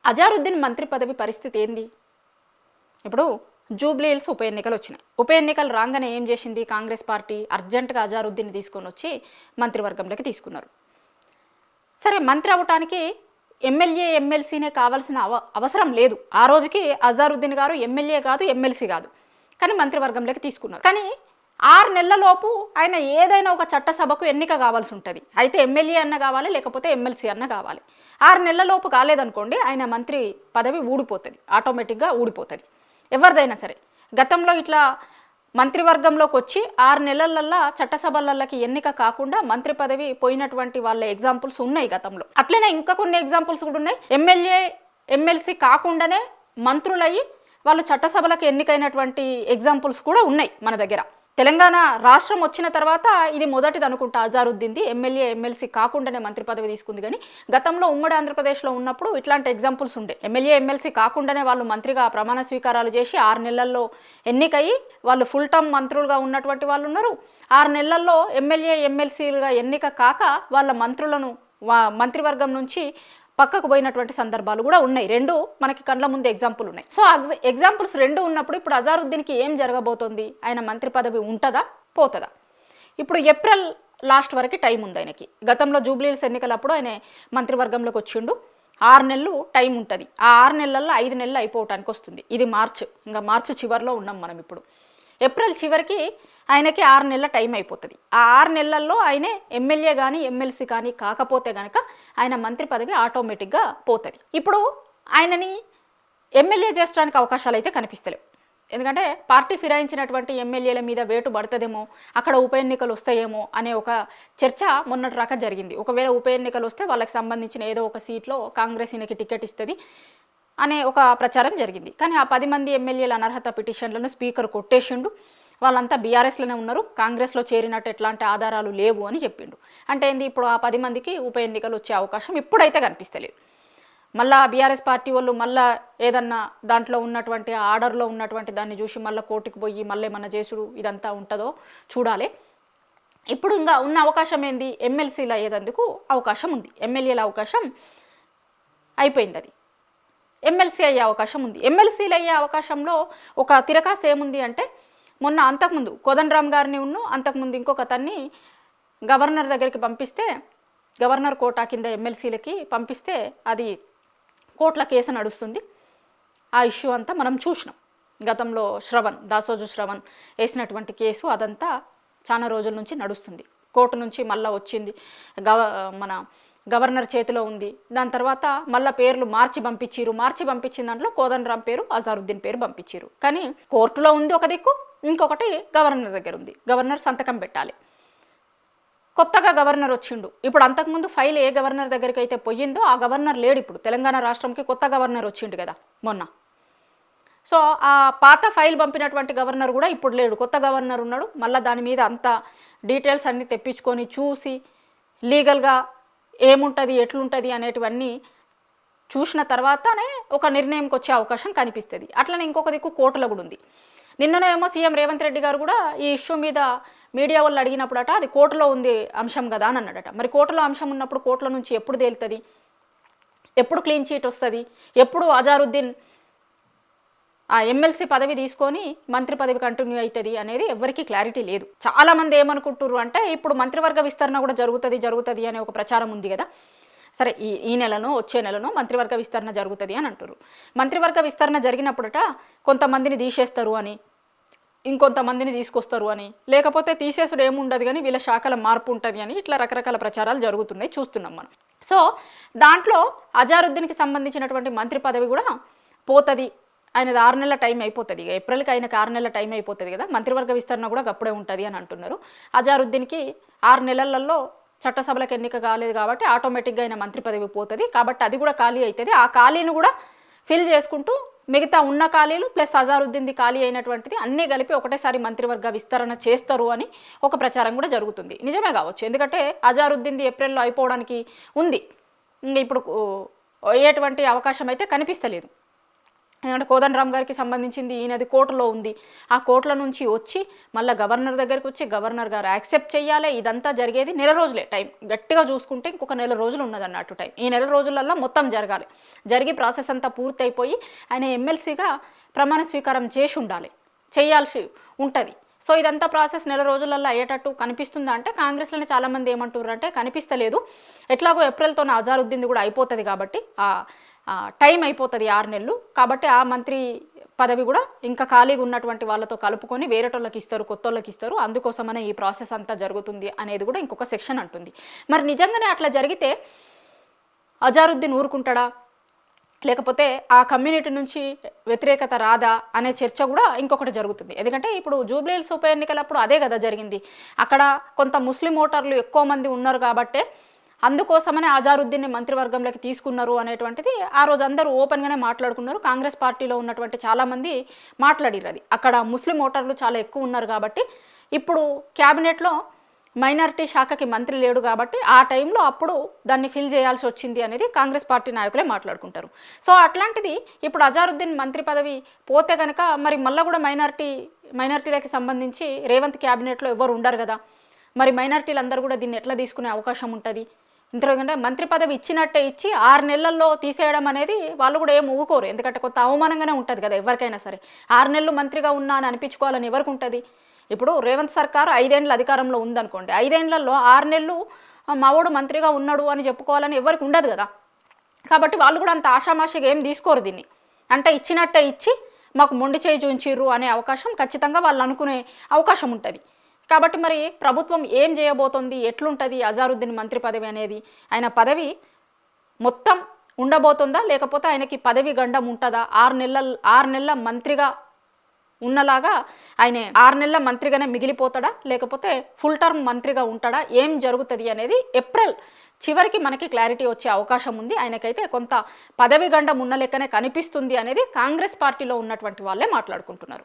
అజారుద్దీన్ మంత్రి పదవి పరిస్థితి ఏంది? ఇప్పుడు జూబ్లీ హిల్స్ ఉప ఎన్నికలు వచ్చినాయి. ఉప ఎన్నికలు రాగానే ఏం చేసింది కాంగ్రెస్ పార్టీ? అర్జెంటుగా అజారుద్దీన్ తీసుకొని వచ్చి మంత్రివర్గంలోకి తీసుకున్నారు. సరే, మంత్రి అవ్వటానికి ఎమ్మెల్యే ఎమ్మెల్సీనే కావాల్సిన అవసరం లేదు. ఆ రోజుకి అజారుద్దీన్ గారు ఎమ్మెల్యే కాదు, ఎమ్మెల్సీ కాదు, కానీ మంత్రివర్గంలోకి తీసుకున్నారు. కానీ 6 నెలలలోపు ఆయన ఏదైనా ఒక చట్టసభకు ఎన్నిక కావాల్సి ఉంటుంది. అయితే ఎమ్మెల్యే అన్న కావాలి, లేకపోతే ఎమ్మెల్సీ అన్న కావాలి. 6 నెలలలోపు కాలేదనుకోండి, ఆయన మంత్రి పదవి ఊడిపోతుంది, ఆటోమేటిక్గా ఊడిపోతుంది ఎవరిదైనా సరే. గతంలో ఇట్లా మంత్రివర్గంలోకి వచ్చి 6 నెలలల్లా చట్టసభలకి ఎన్నిక కాకుండా మంత్రి పదవి పోయినటువంటి వాళ్ళ ఎగ్జాంపుల్స్ ఉన్నాయి గతంలో. అట్లనే ఇంకా కొన్ని ఎగ్జాంపుల్స్ కూడా ఉన్నాయి. ఎమ్మెల్యే ఎమ్మెల్సీ కాకుండానే మంత్రులయ్యి వాళ్ళు చట్టసభలకు ఎన్నికైనటువంటి ఎగ్జాంపుల్స్ కూడా ఉన్నాయి మన దగ్గర. తెలంగాణ రాష్ట్రం వచ్చిన తర్వాత ఇది మొదటిది అనుకుంటా అజారుద్దీన్ది. ఎమ్మెల్యే ఎమ్మెల్సీ కాకుండానే మంత్రి పదవి తీసుకుంది. కానీ గతంలో ఉమ్మడి ఆంధ్రప్రదేశ్లో ఉన్నప్పుడు ఇట్లాంటి ఎగ్జాంపుల్స్ ఉండే. ఎమ్మెల్యే ఎమ్మెల్సీ కాకుండానే వాళ్ళు మంత్రిగా ప్రమాణ స్వీకారాలు చేసి 6 నెలల్లో ఎన్నికయ్యి వాళ్ళు ఫుల్ టర్మ్ మంత్రులుగా ఉన్నటువంటి వాళ్ళు ఉన్నారు. 6 నెలల్లో ఎమ్మెల్యే ఎమ్మెల్సీలుగా ఎన్నిక కాక వాళ్ళ మంత్రులను మంత్రివర్గం నుంచి పక్కకు పోయినటువంటి సందర్భాలు కూడా ఉన్నాయి. 2 మనకి కళ్ళ ముందు ఎగ్జాంపుల్ ఉన్నాయి. సో ఎగ్జాంపుల్స్ 2 ఉన్నప్పుడు ఇప్పుడు అజారుద్దీన్కి ఏం జరగబోతోంది? ఆయన మంత్రి పదవి ఉంటుందా, పోతుందా? ఇప్పుడు ఏప్రిల్ లాస్ట్ వరకు టైం ఉంది ఆయనకి. గతంలో జూబ్లీ హిల్స్ ఎన్నికలప్పుడు ఆయన మంత్రివర్గంలోకి వచ్చిండు. 6 నెలలు టైం ఉంటుంది. ఆ 6 నెలల్లో 5 నెలలు అయిపోవటానికి వస్తుంది. ఇది మార్చ్, ఇంకా మార్చ్ చివరిలో ఉన్నాం మనం ఇప్పుడు. ఏప్రిల్ చివరికి ఆయనకి 6 నెలల టైం అయిపోతుంది. ఆ 6 నెలల్లో ఆయనే ఎమ్మెల్యే కానీ ఎమ్మెల్సీ కానీ కాకపోతే కనుక ఆయన మంత్రి పదవి ఆటోమేటిక్గా పోతుంది. ఇప్పుడు ఆయనని ఎమ్మెల్యే చేసడానికి అవకాశాలు అయితే కనిపిస్తలేవు. ఎందుకంటే పార్టీ ఫిరాయించినటువంటి ఎమ్మెల్యేల మీద వేటు పడుతుందేమో, అక్కడ ఉప ఎన్నికలు వస్తాయేమో అనే ఒక చర్చ మొన్నటి రాక జరిగింది. ఒకవేళ ఉప ఎన్నికలు వస్తే వాళ్ళకి సంబంధించిన ఏదో ఒక సీట్లో కాంగ్రెస్ ఈయనకి టికెట్ ఇస్తుంది అనే ఒక ప్రచారం జరిగింది. కానీ ఆ 10 మంది ఎమ్మెల్యేల అనర్హత పిటిషన్లను స్పీకర్ కొట్టేసిండు. వాళ్ళంతా బీఆర్ఎస్లోనే ఉన్నారు, కాంగ్రెస్లో చేరినట్టు ఎట్లాంటి ఆధారాలు లేవు అని చెప్పిండు. అంటే ఏంది, ఇప్పుడు ఆ 10 మందికి ఉప ఎన్నికలు వచ్చే అవకాశం ఇప్పుడైతే కనిపిస్తలేదు. మళ్ళీ బీఆర్ఎస్ పార్టీ వాళ్ళు మళ్ళీ ఏదన్నా దాంట్లో ఉన్నటువంటి ఆర్డర్లో ఉన్నటువంటి దాన్ని చూసి మళ్ళీ కోర్టుకు పోయి మళ్ళీ మన చేసుడు ఇదంతా ఉంటుందో చూడాలి. ఇప్పుడు ఇంకా ఉన్న అవకాశం ఏంది, ఎమ్మెల్సీలు అయ్యేందుకు అవకాశం ఉంది. ఎమ్మెల్యేల అవకాశం అయిపోయింది, అది ఎమ్మెల్సీ అయ్యే అవకాశం ఉంది. ఎమ్మెల్సీలు అయ్యే అవకాశంలో ఒక తిరకాసు ఏముంది అంటే, మొన్న అంతకుముందు కోదండరామ్ గారిని అంతకుముందు ఇంకొక అతన్ని గవర్నర్ దగ్గరికి పంపిస్తే, గవర్నర్ కోటా కింద ఎమ్మెల్సీలకి పంపిస్తే అది కోర్టుల కేసు నడుస్తుంది. ఆ ఇష్యూ అంతా మనం చూసినాం. గతంలో దాసోజు శ్రవణ్ వేసినటువంటి కేసు అదంతా చాలా రోజుల నుంచి నడుస్తుంది. కోర్టు నుంచి మళ్ళీ వచ్చింది, మన గవర్నర్ చేతిలో ఉంది. దాని తర్వాత మళ్ళీ పేర్లు మార్చి పంపించిన దాంట్లో కోదండరామ్ పేరు, అజారుద్దీన్ పేరు పంపించారు. కానీ కోర్టులో ఉంది ఒక దిక్కు, ఇంకొకటి గవర్నర్ దగ్గర ఉంది. గవర్నర్ సంతకం పెట్టాలి. కొత్తగా గవర్నర్ వచ్చిండు. ఇప్పుడు అంతకుముందు ఫైల్ ఏ గవర్నర్ దగ్గరికి అయితే పోయిందో ఆ గవర్నర్ లేడు. ఇప్పుడు తెలంగాణ రాష్ట్రంకి కొత్త గవర్నర్ వచ్చిండు కదా మొన్న. సో ఆ పాత ఫైల్ పంపినటువంటి గవర్నర్ కూడా ఇప్పుడు లేడు, కొత్త గవర్నర్ ఉన్నాడు. మళ్ళీ దాని మీద అంత డీటెయిల్స్ అన్నీ తెప్పించుకొని చూసి లీగల్గా ఏముంటుంది ఎట్లుంటుంది అనేటివన్నీ చూసిన తర్వాతనే ఒక నిర్ణయంకి వచ్చే అవకాశం కనిపిస్తుంది. అట్లనే ఇంకొక దిక్కు కోర్టులో కూడా ఉంది. నిన్ననేమో సీఎం రేవంత్ రెడ్డి గారు కూడా ఈ ఇష్యూ మీద మీడియా వాళ్ళు అడిగినప్పుడట అది కోర్టులో ఉంది అంశం కదా అని అన్నాడట. మరి కోర్టులో అంశం ఉన్నప్పుడు కోర్టుల నుంచి ఎప్పుడు తేలుతుంది, ఎప్పుడు క్లీన్ చీట్ వస్తుంది, ఎప్పుడు అజారుద్దీన్ ఆ ఎమ్మెల్సీ పదవి తీసుకొని మంత్రి పదవి కంటిన్యూ అవుతుంది అనేది ఎవరికి క్లారిటీ లేదు. చాలామంది ఏమనుకుంటున్నారు అంటే, ఇప్పుడు మంత్రివర్గ విస్తరణ కూడా జరుగుతుంది అనే ఒక ప్రచారం ఉంది కదా. సరే, ఈ నెలనో వచ్చే నెలనో మంత్రివర్గ విస్తరణ జరుగుతుంది అని అంటారు. మంత్రివర్గ విస్తరణ జరిగినప్పుడట కొంతమందిని తీసేస్తారు అని, ఇంకొంతమందిని తీసుకొస్తారు అని, లేకపోతే తీసేసుడు ఏముండదు కానీ వీళ్ళ శాఖల మార్పు ఉంటుంది అని, ఇట్లా రకరకాల ప్రచారాలు జరుగుతున్నాయి, చూస్తున్నాం మనం. సో దాంట్లో అజారుద్దీన్కి సంబంధించినటువంటి మంత్రి పదవి కూడా పోతుంది. ఆయనది 6 నెలల టైం అయిపోతుంది. ఇక ఏప్రిల్కి ఆయనకు 6 నెలల టైం అయిపోతుంది కదా. మంత్రివర్గ విస్తరణ కూడా అప్పుడే ఉంటుంది అని అంటున్నారు. అజారుద్దీన్కి 6 నెలలలో చట్టసభలకు ఎన్నిక కాలేదు కాబట్టి ఆటోమేటిక్గా ఆయన మంత్రి పదవి పోతుంది. కాబట్టి అది కూడా ఖాళీ అవుతుంది. ఆ ఖాళీని కూడా ఫిల్ చేసుకుంటూ మిగతా ఉన్న ఖాళీలు ప్లస్ అజారుద్దీన్ది ఖాళీ అయినటువంటిది అన్నీ కలిపి ఒకటేసారి మంత్రివర్గ విస్తరణ చేస్తారు అని ఒక ప్రచారం కూడా జరుగుతుంది. నిజమే కావచ్చు, ఎందుకంటే అజారుద్దీన్ది ఏప్రిల్లో అయిపోవడానికి ఉంది. ఇప్పుడు ఎటువంటి అవకాశం అయితే కనిపిస్తలేదు. ఎందుకంటే కోదండరామ్ గారికి సంబంధించింది ఈయనది కోర్టులో ఉంది. ఆ కోర్టుల నుంచి వచ్చి మళ్ళీ గవర్నర్ దగ్గరికి వచ్చి గవర్నర్ గారు యాక్సెప్ట్ చేయాలి. ఇదంతా జరిగేది నెల రోజులే టైం. గట్టిగా చూసుకుంటే ఇంకొక నెల రోజులు ఉన్నది అన్నట్టు టైం. ఈ నెల రోజులల్లో మొత్తం జరగాలి. జరిగి ప్రాసెస్ అంతా పూర్తయిపోయి ఆయన ఎమ్మెల్సీగా ప్రమాణ స్వీకారం చేసి ఉండాలి, చేయాల్సి ఉంటుంది. సో ఇదంతా ప్రాసెస్ నెల రోజులలో అయ్యేటట్టు కనిపిస్తుందా అంటే కాంగ్రెస్లోనే చాలామంది ఏమంటున్నారు అంటే కనిపిస్తలేదు, ఎట్లాగో ఏప్రిల్తో అజారుద్దీన్ది కూడా అయిపోతుంది కాబట్టి టైం అయిపోతుంది 6 నెలలు కాబట్టి ఆ మంత్రి పదవి కూడా ఇంకా ఖాళీగా ఉన్నటువంటి వాళ్ళతో కలుపుకొని వేరేటోళ్ళకి ఇస్తారు, కొత్తోళ్ళకి ఇస్తారు, అందుకోసమనే ఈ ప్రాసెస్ అంతా జరుగుతుంది అనేది కూడా ఇంకొక సెక్షన్ అంటుంది. మరి నిజంగానే అట్లా జరిగితే అజారుద్దీన్ ఊరుకుంటాడా, లేకపోతే ఆ కమ్యూనిటీ నుంచి వ్యతిరేకత రాదా అనే చర్చ కూడా ఇంకొకటి జరుగుతుంది. ఎందుకంటే ఇప్పుడు జూబ్లీహిల్స్ ఉప ఎన్నికలప్పుడు అదే కదా జరిగింది. అక్కడ కొంత ముస్లిం ఓటర్లు ఎక్కువ మంది ఉన్నారు కాబట్టే అందుకోసమనే అజారుద్దీన్ని మంత్రివర్గంలోకి తీసుకున్నారు అనేటువంటిది ఆ రోజు అందరూ ఓపెన్గానే మాట్లాడుకున్నారు. కాంగ్రెస్ పార్టీలో ఉన్నటువంటి చాలామంది మాట్లాడిరు. అది అక్కడ ముస్లిం ఓటర్లు చాలా ఎక్కువ ఉన్నారు కాబట్టి ఇప్పుడు క్యాబినెట్లో మైనారిటీ శాఖకి మంత్రి లేడు కాబట్టి ఆ టైంలో అప్పుడు దాన్ని ఫిల్ చేయాల్సి వచ్చింది అనేది కాంగ్రెస్ పార్టీ నాయకులే మాట్లాడుకుంటారు. సో అట్లాంటిది ఇప్పుడు అజారుద్దీన్ మంత్రి పదవి పోతే కనుక మరి మళ్ళీ కూడా మైనారిటీలకి సంబంధించి రేవంత్ క్యాబినెట్లో ఎవరు ఉండరు కదా, మరి మైనారిటీలు అందరూ కూడా దీన్ని ఎట్లా తీసుకునే అవకాశం ఉంటుంది? ఎందుకంటే మంత్రి పదవి ఇచ్చినట్టే ఇచ్చి 6 నెలల్లో తీసేయడం అనేది వాళ్ళు కూడా ఏం ఊరుకోరు. ఎందుకంటే కొంత అవమానంగానే ఉంటుంది కదా ఎవరికైనా సరే. 6 నెలలు మంత్రిగా ఉన్నా అని అనిపించుకోవాలని ఎవరికి ఉంటుంది? ఇప్పుడు రేవంత్ సర్కార్ 5 ఏళ్ళు అధికారంలో ఉందనుకోండి, 5 ఏళ్లలో 6 నెలలు మావోడు మంత్రిగా ఉన్నాడు అని చెప్పుకోవాలని ఎవరికి ఉండదు కదా. కాబట్టి వాళ్ళు కూడా అంత ఆషామాషిగా ఏం తీసుకోరు దీన్ని. అంటే ఇచ్చినట్టే ఇచ్చి మాకు మొండి చేయి చూంచిర్రు అనే అవకాశం ఖచ్చితంగా వాళ్ళు అనుకునే అవకాశం ఉంటుంది. కాబట్టి మరి ప్రభుత్వం ఏం చేయబోతోంది, ఎట్లుంటుంది అజారుద్దీన్ మంత్రి పదవి అనేది, ఆయన పదవి మొత్తం ఉండబోతుందా లేకపోతే ఆయనకి పదవి గండం ఉంటుందా, 6 నెలల మంత్రిగా ఉన్నలాగా ఆయన 6 నెలల మంత్రిగానే మిగిలిపోతాడా లేకపోతే ఫుల్ టర్మ్ మంత్రిగా ఉంటాడా, ఏం జరుగుతుంది అనేది ఏప్రిల్ చివరికి మనకి క్లారిటీ వచ్చే అవకాశం ఉంది. ఆయనకైతే కొంత పదవి గండం ఉన్న లెక్కనే కనిపిస్తుంది అనేది కాంగ్రెస్ పార్టీలో ఉన్నటువంటి వాళ్ళే మాట్లాడుకుంటున్నారు.